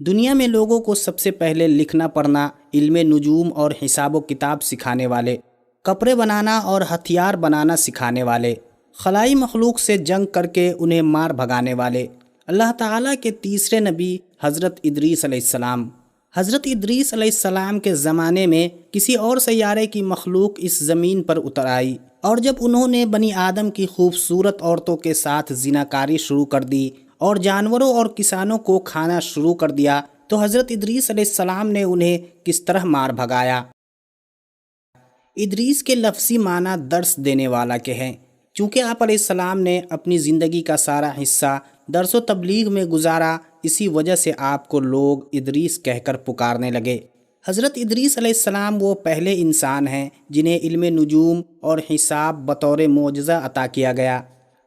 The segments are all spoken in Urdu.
دنیا میں لوگوں کو سب سے پہلے لکھنا پڑھنا، علم نجوم اور حساب و کتاب سکھانے والے، کپڑے بنانا اور ہتھیار بنانا سکھانے والے، خلائی مخلوق سے جنگ کر کے انہیں مار بھگانے والے، اللہ تعالیٰ کے تیسرے نبی حضرت ادریس علیہ السلام۔ حضرت ادریس علیہ السلام کے زمانے میں کسی اور سیارے کی مخلوق اس زمین پر اتر آئی، اور جب انہوں نے بنی آدم کی خوبصورت عورتوں کے ساتھ زناکاری شروع کر دی اور جانوروں اور کسانوں کو کھانا شروع کر دیا، تو حضرت ادریس علیہ السلام نے انہیں کس طرح مار بھگایا۔ ادریس کے لفظی معنی درس دینے والا کے ہیں، چونکہ آپ علیہ السلام نے اپنی زندگی کا سارا حصہ درس و تبلیغ میں گزارا، اسی وجہ سے آپ کو لوگ ادریس کہہ کر پکارنے لگے۔ حضرت ادریس علیہ السلام وہ پہلے انسان ہیں جنہیں علم نجوم اور حساب بطور معجزہ عطا کیا گیا۔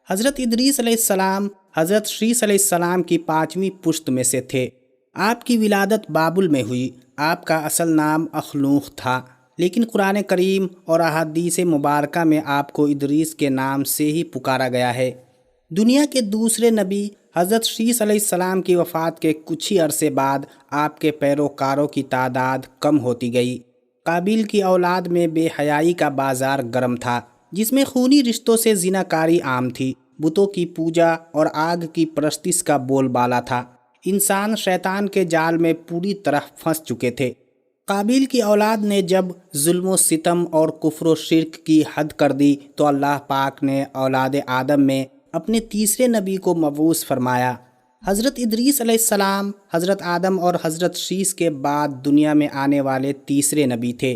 حضرت ادریس علیہ السلام حضرت شیث علیہ السلام کی 5ویں پشت میں سے تھے۔ آپ کی ولادت بابل میں ہوئی۔ آپ کا اصل نام اخنوخ تھا، لیکن قرآن کریم اور احادیث مبارکہ میں آپ کو ادریس کے نام سے ہی پکارا گیا ہے۔ دنیا کے دوسرے نبی حضرت شیث علیہ السلام کی وفات کے کچھ ہی عرصے بعد آپ کے پیروکاروں کی تعداد کم ہوتی گئی۔ قابیل کی اولاد میں بے حیائی کا بازار گرم تھا، جس میں خونی رشتوں سے زناکاری عام تھی، بتوں کی پوجا اور آگ کی پرستش کا بول بالا تھا۔ انسان شیطان کے جال میں پوری طرح پھنس چکے تھے۔ قابیل کی اولاد نے جب ظلم و ستم اور کفر و شرک کی حد کر دی تو اللہ پاک نے اولاد آدم میں اپنے تیسرے نبی کو مبعوث فرمایا۔ حضرت ادریس علیہ السلام حضرت آدم اور حضرت شیث کے بعد دنیا میں آنے والے تیسرے نبی تھے،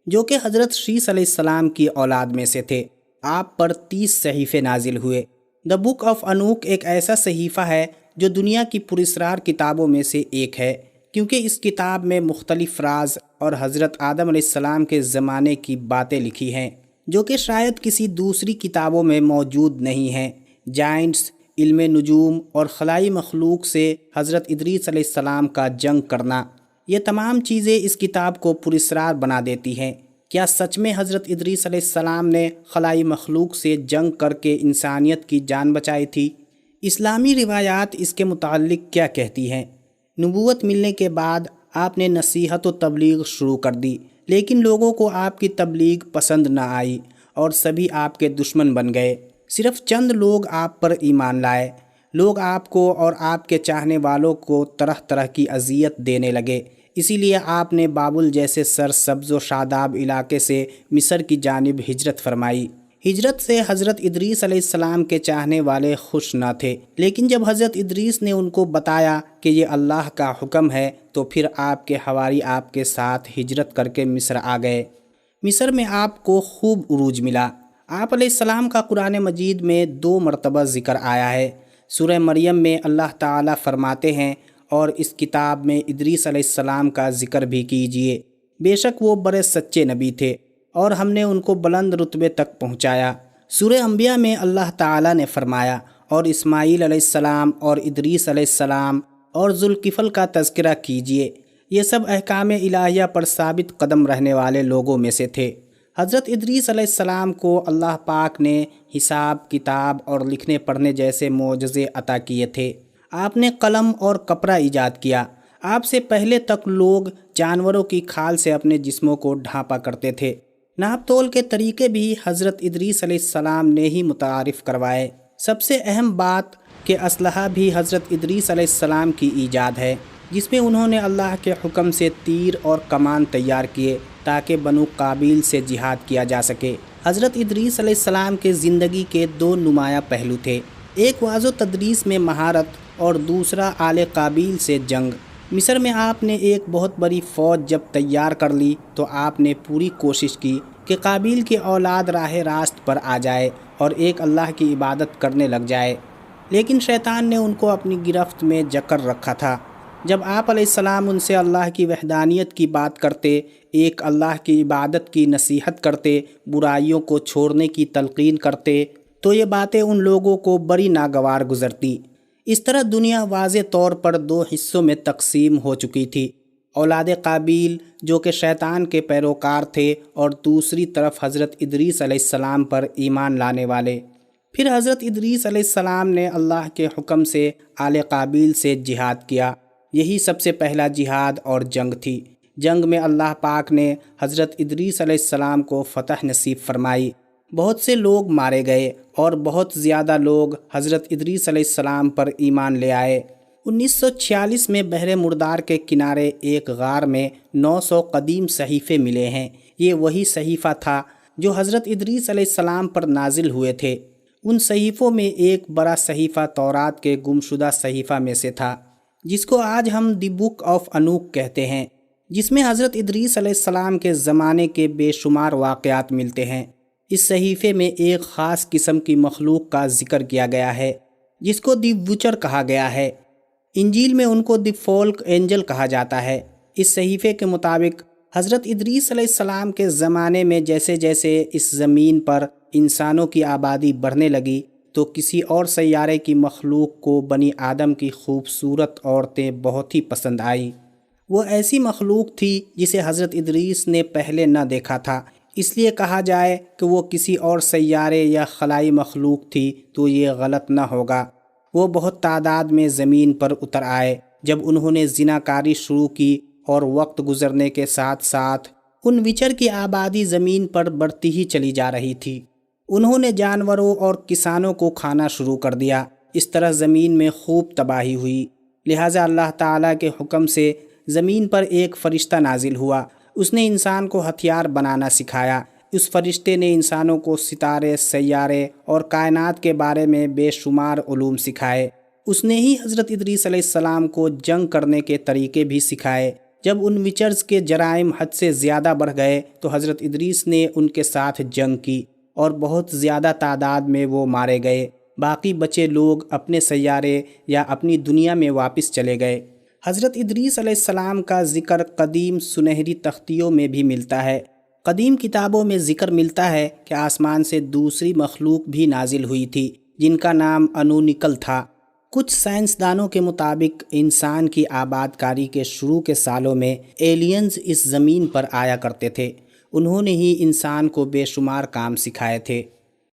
جو کہ حضرت شیث علیہ السلام کی اولاد میں سے تھے۔ آپ پر 30 صحیفے نازل ہوئے۔ دا بک آف انوک ایک ایسا صحیفہ ہے جو دنیا کی پراسرار کتابوں میں سے ایک ہے، کیونکہ اس کتاب میں مختلف راز اور حضرت آدم علیہ السلام کے زمانے کی باتیں لکھی ہیں، جو کہ شاید کسی دوسری کتابوں میں موجود نہیں ہیں۔ جائنٹس، علم نجوم اور خلائی مخلوق سے حضرت ادریس علیہ السلام کا جنگ کرنا، یہ تمام چیزیں اس کتاب کو پراسرار بنا دیتی ہیں۔ کیا سچ میں حضرت ادریس علیہ السلام نے خلائی مخلوق سے جنگ کر کے انسانیت کی جان بچائی تھی؟ اسلامی روایات اس کے متعلق کیا کہتی ہیں؟ نبوت ملنے کے بعد آپ نے نصیحت و تبلیغ شروع کر دی، لیکن لوگوں کو آپ کی تبلیغ پسند نہ آئی اور سبھی آپ کے دشمن بن گئے۔ صرف چند لوگ آپ پر ایمان لائے۔ لوگ آپ کو اور آپ کے چاہنے والوں کو طرح طرح کی اذیت دینے لگے، اسی لیے آپ نے بابل جیسے سرسبز و شاداب علاقے سے مصر کی جانب ہجرت فرمائی۔ ہجرت سے حضرت ادریس علیہ السلام کے چاہنے والے خوش نہ تھے، لیکن جب حضرت ادریس نے ان کو بتایا کہ یہ اللہ کا حکم ہے تو پھر آپ کے حواری آپ کے ساتھ ہجرت کر کے مصر آ گئے۔ مصر میں آپ کو خوب عروج ملا۔ آپ علیہ السلام کا قرآن مجید میں 2 مرتبہ ذکر آیا ہے۔ سورہ مریم میں اللہ تعالیٰ فرماتے ہیں، اور اس کتاب میں ادریس علیہ السلام کا ذکر بھی کیجیے، بے شک وہ بڑے سچے نبی تھے اور ہم نے ان کو بلند رتبے تک پہنچایا۔ سورہ انبیاء میں اللہ تعالیٰ نے فرمایا، اور اسماعیل علیہ السلام اور ادریس علیہ السلام اور ذوالکفل کا تذکرہ کیجیے، یہ سب احکام الہیہ پر ثابت قدم رہنے والے لوگوں میں سے تھے۔ حضرت ادریس علیہ السلام کو اللہ پاک نے حساب، کتاب اور لکھنے پڑھنے جیسے معجزے عطا کیے تھے۔ آپ نے قلم اور کپڑا ایجاد کیا۔ آپ سے پہلے تک لوگ جانوروں کی کھال سے اپنے جسموں کو ڈھانپا کرتے تھے۔ ناپ تول کے طریقے بھی حضرت ادریس علیہ السلام نے ہی متعارف کروائے۔ سب سے اہم بات کہ اسلحہ بھی حضرت ادریس علیہ السلام کی ایجاد ہے، جس میں انہوں نے اللہ کے حکم سے تیر اور کمان تیار کیے تاکہ بنو قابیل سے جہاد کیا جا سکے۔ حضرت ادریس علیہ السلام کے زندگی کے 2 نمایاں پہلو تھے، ایک وعظ و تدریس میں مہارت اور دوسرا آل قابیل سے جنگ۔ مصر میں آپ نے ایک بہت بڑی فوج جب تیار کر لی تو آپ نے پوری کوشش کی کہ قابیل کی اولاد راہ راست پر آ جائے اور ایک اللہ کی عبادت کرنے لگ جائے، لیکن شیطان نے ان کو اپنی گرفت میں جکڑ رکھا تھا۔ جب آپ علیہ السلام ان سے اللہ کی وحدانیت کی بات کرتے، ایک اللہ کی عبادت کی نصیحت کرتے، برائیوں کو چھوڑنے کی تلقین کرتے، تو یہ باتیں ان لوگوں کو بڑی ناگوار گزرتی۔ اس طرح دنیا واضح طور پر 2 حصوں میں تقسیم ہو چکی تھی، اولاد قابیل جو کہ شیطان کے پیروکار تھے، اور دوسری طرف حضرت ادریس علیہ السلام پر ایمان لانے والے۔ پھر حضرت ادریس علیہ السلام نے اللہ کے حکم سے آل قابیل سے جہاد کیا یہی سب سے پہلا جہاد اور جنگ تھی۔ جنگ میں اللہ پاک نے حضرت ادریس علیہ السلام کو فتح نصیب فرمائی۔ بہت سے لوگ مارے گئے اور بہت زیادہ لوگ حضرت ادریس علیہ السلام پر ایمان لے آئے۔ 1946 میں بحر مردار کے کنارے ایک غار میں 900 قدیم صحیفے ملے ہیں۔ یہ وہی صحیفہ تھا جو حضرت ادریس علیہ السلام پر نازل ہوئے تھے۔ ان صحیفوں میں ایک بڑا صحیفہ تورات کے گمشدہ صحیفہ میں سے تھا، جس کو آج ہم دی بک آف انوک کہتے ہیں، جس میں حضرت ادریس علیہ السلام کے زمانے کے بے شمار واقعات ملتے ہیں۔ اس صحیفے میں ایک خاص قسم کی مخلوق کا ذکر کیا گیا ہے جس کو دی وچر کہا گیا ہے۔ انجیل میں ان کو دی فولک اینجل کہا جاتا ہے۔ اس صحیفے کے مطابق حضرت ادریس علیہ السلام کے زمانے میں جیسے جیسے اس زمین پر انسانوں کی آبادی بڑھنے لگی تو کسی اور سیارے کی مخلوق کو بنی آدم کی خوبصورت عورتیں بہت ہی پسند آئیں۔ وہ ایسی مخلوق تھی جسے حضرت ادریس نے پہلے نہ دیکھا تھا، اس لیے کہا جائے کہ وہ کسی اور سیارے یا خلائی مخلوق تھی تو یہ غلط نہ ہوگا۔ وہ بہت تعداد میں زمین پر اتر آئے۔ جب انہوں نے زناکاری شروع کی اور وقت گزرنے کے ساتھ ساتھ ان وچر کی آبادی زمین پر بڑھتی ہی چلی جا رہی تھی۔ انہوں نے جانوروں اور کسانوں کو کھانا شروع کر دیا۔ اس طرح زمین میں خوب تباہی ہوئی۔ لہٰذا اللہ تعالیٰ کے حکم سے زمین پر ایک فرشتہ نازل ہوا۔ اس نے انسان کو ہتھیار بنانا سکھایا۔ اس فرشتے نے انسانوں کو ستارے، سیارے اور کائنات کے بارے میں بے شمار علوم سکھائے۔ اس نے ہی حضرت ادریس علیہ السلام کو جنگ کرنے کے طریقے بھی سکھائے۔ جب ان وچرز کے جرائم حد سے زیادہ بڑھ گئے تو حضرت ادریس نے ان کے ساتھ جنگ کی اور بہت زیادہ تعداد میں وہ مارے گئے۔ باقی بچے لوگ اپنے سیارے یا اپنی دنیا میں واپس چلے گئے۔ حضرت ادریس علیہ السلام کا ذکر قدیم سنہری تختیوں میں بھی ملتا ہے۔ قدیم کتابوں میں ذکر ملتا ہے کہ آسمان سے دوسری مخلوق بھی نازل ہوئی تھی جن کا نام انونکل تھا۔ کچھ سائنسدانوں کے مطابق انسان کی آباد کاری کے شروع کے سالوں میں ایلینز اس زمین پر آیا کرتے تھے۔ انہوں نے ہی انسان کو بے شمار کام سکھائے تھے۔